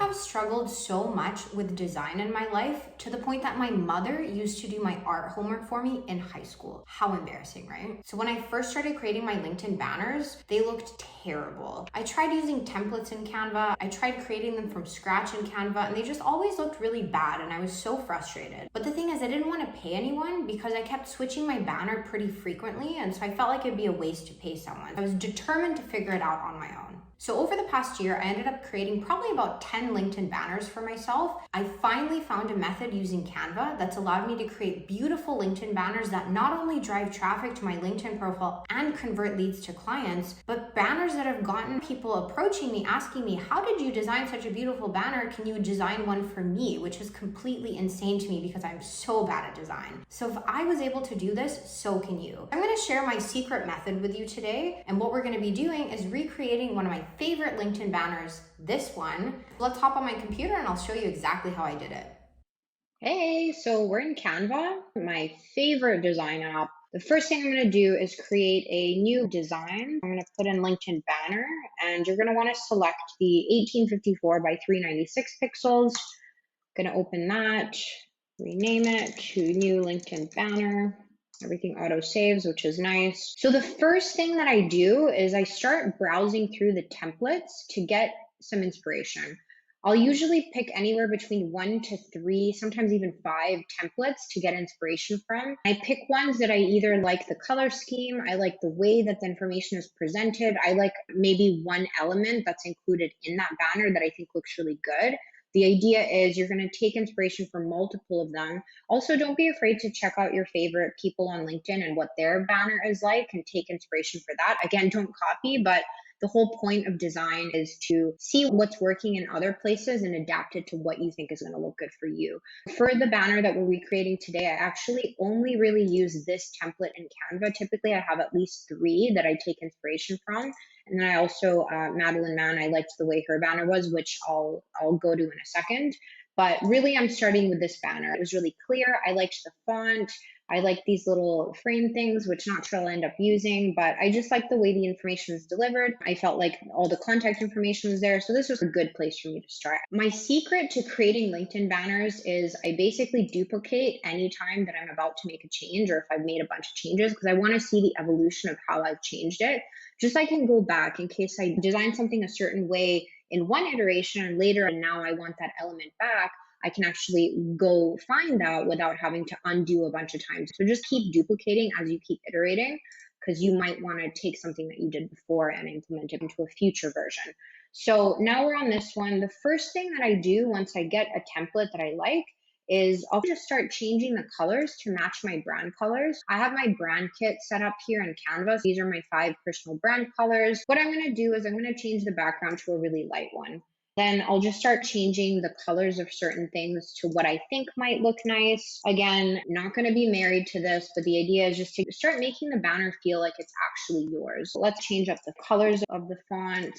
have struggled so much with design in my life to the point that my mother used to do my art homework for me in high school. How embarrassing, right? So when I first started creating my LinkedIn banners, they looked terrible. I tried using templates in Canva. I tried creating them from scratch in Canva, and they just always looked really bad, and I was so frustrated. But the thing is, I didn't want to pay anyone because I kept switching my banner pretty frequently, and so I felt like it'd be a waste to pay someone. I was determined to figure it out on my own. So over the past year, I ended up creating probably about 10 LinkedIn banners for myself. I finally found a method using Canva that's allowed me to create beautiful LinkedIn banners that not only drive traffic to my LinkedIn profile and convert leads to clients, but banners that have gotten people approaching me, asking me, how did you design such a beautiful banner? Can you design one for me? Which is completely insane to me because I'm so bad at design. So if I was able to do this, so can you. I'm gonna share my secret method with you today. And what we're gonna be doing is recreating one of my favorite LinkedIn banners, this one. Let's hop on my computer and I'll show you exactly how I did it. Hey, so we're in Canva, my favorite design app. The first thing I'm going to do is create a new design. I'm going to put in LinkedIn banner, and you're going to want to select the 1854 by 396 pixels. I'm going to open that, rename it to new LinkedIn banner. Everything auto saves, which is nice. So the first thing that I do is I start browsing through the templates to get some inspiration. I'll usually pick anywhere between 1 to 3, sometimes even 5 templates to get inspiration from. I pick ones that I either like the color scheme, I like the way that the information is presented, I like maybe one element that's included in that banner that I think looks really good. The idea is you're going to take inspiration from multiple of them. Also, don't be afraid to check out your favorite people on LinkedIn and what their banner is like and take inspiration for that. Again, don't copy, but the whole point of design is to see what's working in other places and adapt it to what you think is going to look good for you. For the banner that we're recreating today, I actually only really use this template in Canva. Typically, I have at least 3 that I take inspiration from. And then I also, Madeline Mann, I liked the way her banner was, which I'll go to in a second. But really, I'm starting with this banner. It was really clear. I liked the font. I like these little frame things, which not sure I'll end up using, but I just like the way the information is delivered. I felt like all the contact information was there. So this was a good place for me to start. My secret to creating LinkedIn banners is I basically duplicate anytime that I'm about to make a change or if I've made a bunch of changes because I want to see the evolution of how I've changed it. Just so I can go back in case I design something a certain way in one iteration and later and now I want that element back. I can actually go find that without having to undo a bunch of times. So just keep duplicating as you keep iterating because you might want to take something that you did before and implement it into a future version. So now we're on this one. The first thing that I do once I get a template that I like is I'll just start changing the colors to match my brand colors. I have my brand kit set up here in Canva. These are my 5 personal brand colors. What I'm going to do is I'm going to change the background to a really light one. Then I'll just start changing the colors of certain things to what I think might look nice. Again, not going to be married to this, but the idea is just to start making the banner feel like it's actually yours. Let's change up the colors of the font.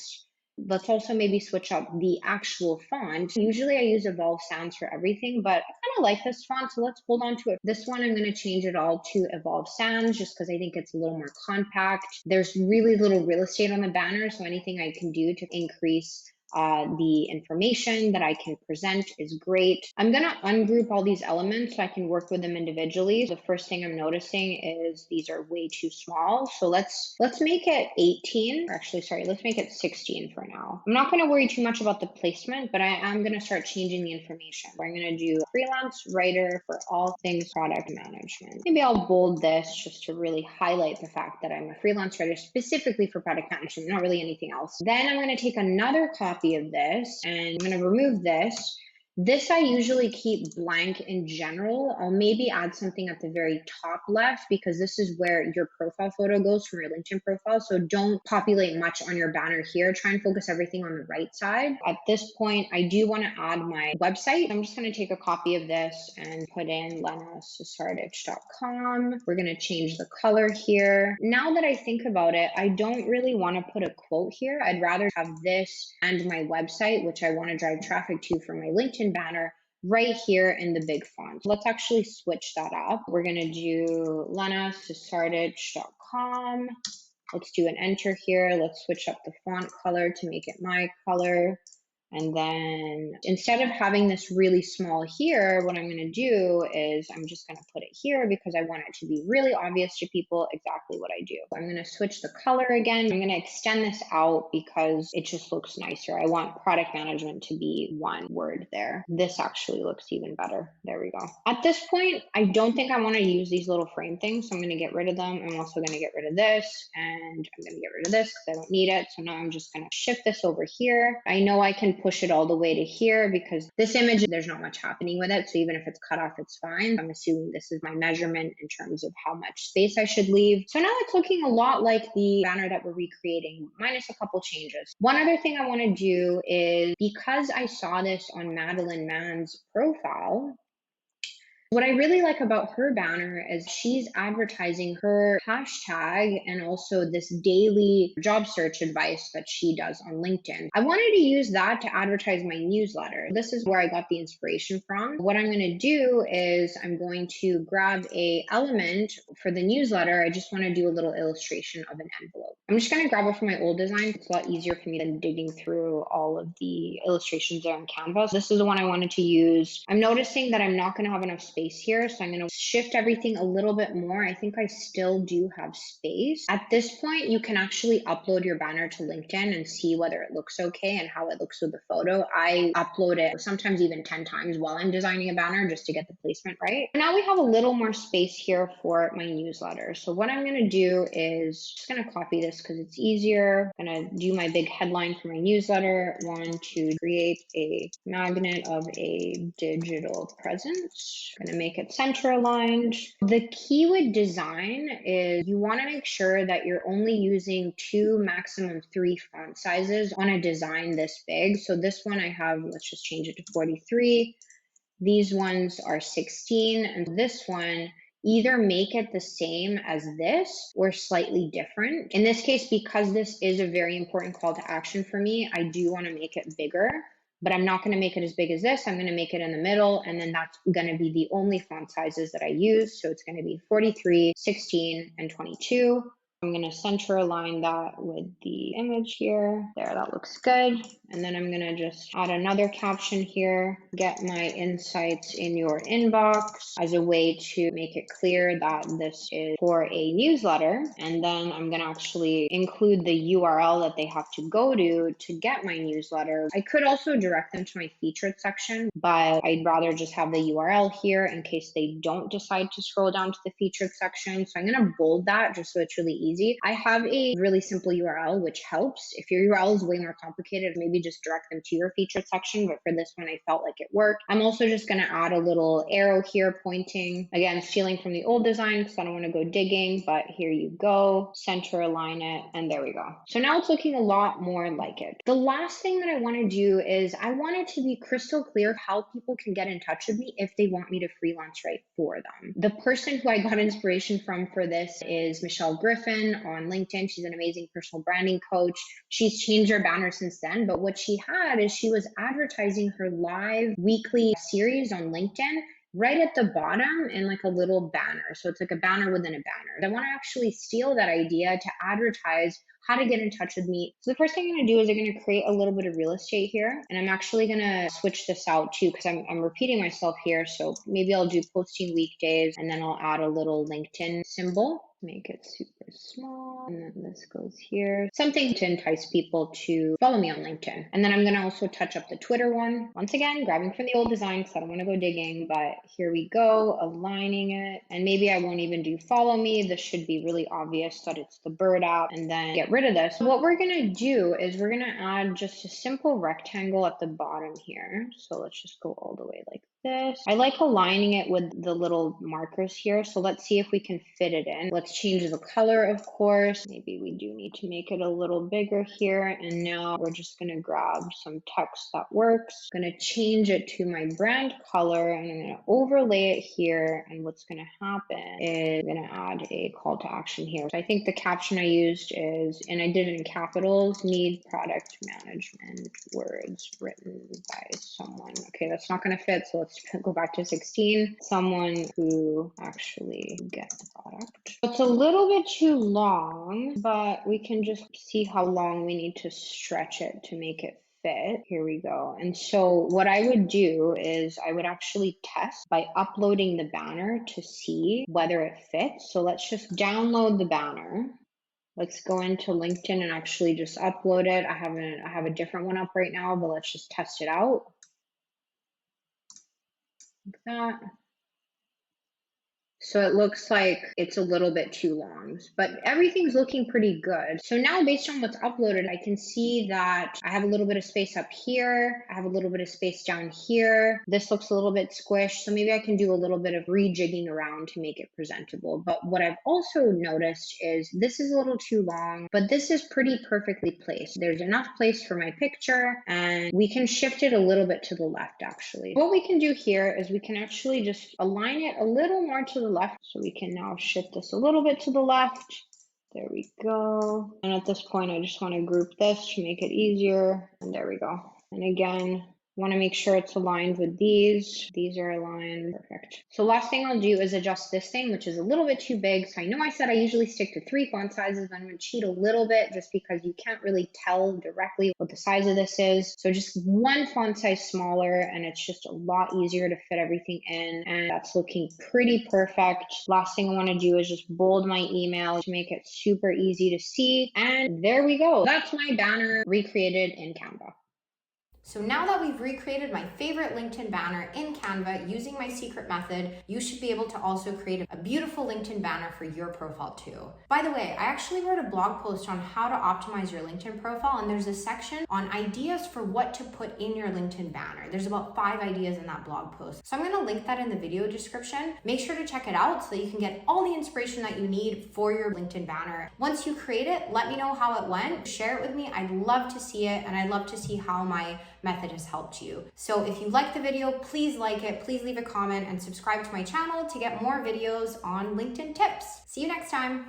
Let's also maybe switch up the actual font. Usually I use Evolve Sans for everything, but I kind of like this font, so let's hold on to it. This one, I'm going to change it all to Evolve Sans just because I think it's a little more compact. There's really little real estate on the banner, so anything I can do to increase the information that I can present is great. I'm going to ungroup all these elements so I can work with them individually. The first thing I'm noticing is these are way too small. So let's make it 18, or actually, sorry, let's make it 16 for now. I'm not going to worry too much about the placement, but I am going to start changing the information. I'm going to do freelance writer for all things product management. Maybe I'll bold this just to really highlight the fact that I'm a freelance writer specifically for product management, not really anything else. Then I'm going to take another copy of this and I'm going to remove this. This I usually keep blank in general. I'll maybe add something at the very top left because this is where your profile photo goes from your LinkedIn profile. So don't populate much on your banner here. Try and focus everything on the right side. At this point, I do want to add my website. I'm just going to take a copy of this and put in lenasasardich.com. We're going to change the color here. Now that I think about it, I don't really want to put a quote here. I'd rather have this and my website, which I want to drive traffic to from my LinkedIn banner right here in the big font. Let's actually switch that up. We're going to do lenasasardich.com. Let's do an enter here. Let's switch up the font color to make it my color. And then instead of having this really small here, what I'm going to do is I'm just going to put it here because I want it to be really obvious to people exactly what I do. I'm going to switch the color again. I'm going to extend this out because it just looks nicer. I want product management to be one word there. This actually looks even better. There we go. At this point, I don't think I want to use these little frame things, so I'm going to get rid of them. I'm also going to get rid of this, and I'm going to get rid of this because I don't need it. So now I'm just going to shift this over here. I know I can push it all the way to here because this image, there's not much happening with it. So even if it's cut off, it's fine. I'm assuming this is my measurement in terms of how much space I should leave. So now it's looking a lot like the banner that we're recreating, minus a couple changes. One other thing I want to do is, because I saw this on Madeline Mann's profile, what I really like about her banner is she's advertising her hashtag and also this daily job search advice that she does on LinkedIn. I wanted to use that to advertise my newsletter. This is where I got the inspiration from. What I'm going to do is I'm going to grab a element for the newsletter. I just want to do a little illustration of an envelope. I'm just going to grab it from my old design. It's a lot easier for me than digging through all of the illustrations there in Canva. So this is the one I wanted to use. I'm noticing that I'm not going to have enough space here, so I'm going to shift everything a little bit more. I think I still do have space. At this point, you can actually upload your banner to LinkedIn and see whether it looks okay and how it looks with the photo. I upload it sometimes even 10 times while I'm designing a banner just to get the placement right. Now we have a little more space here for my newsletter. So what I'm going to do is just going to copy this because it's easier. I'm going to do my big headline for my newsletter. Want to create a magnet of a digital presence. I'm going to make it center aligned. The key with design is you want to make sure that you're only using 2, maximum 3 font sizes on a design this big. So this one I have, let's just change it to 43. These ones are 16, and this one, either make it the same as this or slightly different. In this case, because this is a very important call to action for me, I do want to make it bigger, but I'm not going to make it as big as this. I'm going to make it in the middle, and then that's going to be the only font sizes that I use. So it's going to be 43, 16, and 22. I'm going to center align that with the image here. There, that looks good. And then I'm going to just add another caption here. Get my insights in your inbox as a way to make it clear that this is for a newsletter. And then I'm going to actually include the URL that they have to go to get my newsletter. I could also direct them to my featured section, but I'd rather just have the URL here in case they don't decide to scroll down to the featured section. So I'm going to bold that just so it's really easy. I have a really simple URL, which helps. If your URL is way more complicated, maybe just direct them to your featured section. But for this one, I felt like it worked. I'm also just going to add a little arrow here pointing, again, stealing from the old design because I don't want to go digging, but here you go. Center align it, and there we go. So now it's looking a lot more like it. The last thing that I want to do is I want it to be crystal clear how people can get in touch with me if they want me to freelance write for them. The person who I got inspiration from for this is Michelle Griffin on LinkedIn. She's an amazing personal branding coach. She's changed her banner since then, but what she had is she was advertising her live weekly series on LinkedIn right at the bottom in like a little banner. So it's like a banner within a banner. I want to actually steal that idea to advertise how to get in touch with me. So the first thing I'm going to do is I'm going to create a little bit of real estate here. And I'm actually going to switch this out too because I'm repeating myself here. So maybe I'll do posting weekdays and then I'll add a little LinkedIn symbol. Make it super small, and then this goes here. Something to entice people to follow me on LinkedIn. And then I'm going to also touch up the Twitter one. Once again, grabbing from the old design because I don't want to go digging, but here we go, aligning it. And maybe I won't even do follow me. This should be really obvious that it's the bird app, and then get rid of this. What we're going to do is we're going to add just a simple rectangle at the bottom here. So let's just go all the way like this. I like aligning it with the little markers here. So let's see if we can fit it in. Let's change the color, of course. Maybe we do need to make it a little bigger here. And now we're just going to grab some text that works. I'm going to change it to my brand color and I'm going to overlay it here. And what's going to happen is I'm going to add a call to action here. So I think the caption I used is, and I did it in capitals, need product management words written by someone. Okay, that's not going to fit. So let's go back to 16. Someone who actually gets the product. It's a little bit too long, but we can just see how long we need to stretch it to make it fit. Here we go. And so what I would do is I would actually test by uploading the banner to see whether it fits. So let's just download the banner. Let's go into LinkedIn and actually just upload it. I have a different one up right now, but let's just test it out. Like that. So it looks like it's a little bit too long, but everything's looking pretty good. So now based on what's uploaded, I can see that I have a little bit of space up here. I have a little bit of space down here. This looks a little bit squished. So maybe I can do a little bit of rejigging around to make it presentable. But what I've also noticed is this is a little too long, but this is pretty perfectly placed. There's enough place for my picture, and we can shift it a little bit to the left actually. What we can do here is we can actually just align it a little more to the left. So we can now shift this a little bit to the left. There we go. And at this point, I just want to group this to make it easier. And there we go. And again, want to make sure it's aligned with these. These are aligned. Perfect. So last thing I'll do is adjust this thing, which is a little bit too big. So I know I said I usually stick to 3 font sizes, but I'm going to cheat a little bit just because you can't really tell directly what the size of this is. So just 1 font size smaller, and it's just a lot easier to fit everything in. And that's looking pretty perfect. Last thing I want to do is just bold my email to make it super easy to see. And there we go. That's my banner recreated in Canva. So now that we've recreated my favorite LinkedIn banner in Canva using my secret method, you should be able to also create a beautiful LinkedIn banner for your profile too. By the way, I actually wrote a blog post on how to optimize your LinkedIn profile, and there's a section on ideas for what to put in your LinkedIn banner. There's about 5 ideas in that blog post. So I'm going to link that in the video description. Make sure to check it out so that you can get all the inspiration that you need for your LinkedIn banner. Once you create it, let me know how it went. Share it with me. I'd love to see it, and I'd love to see how my method has helped you. So if you liked the video, please like it, please leave a comment and subscribe to my channel to get more videos on LinkedIn tips. See you next time.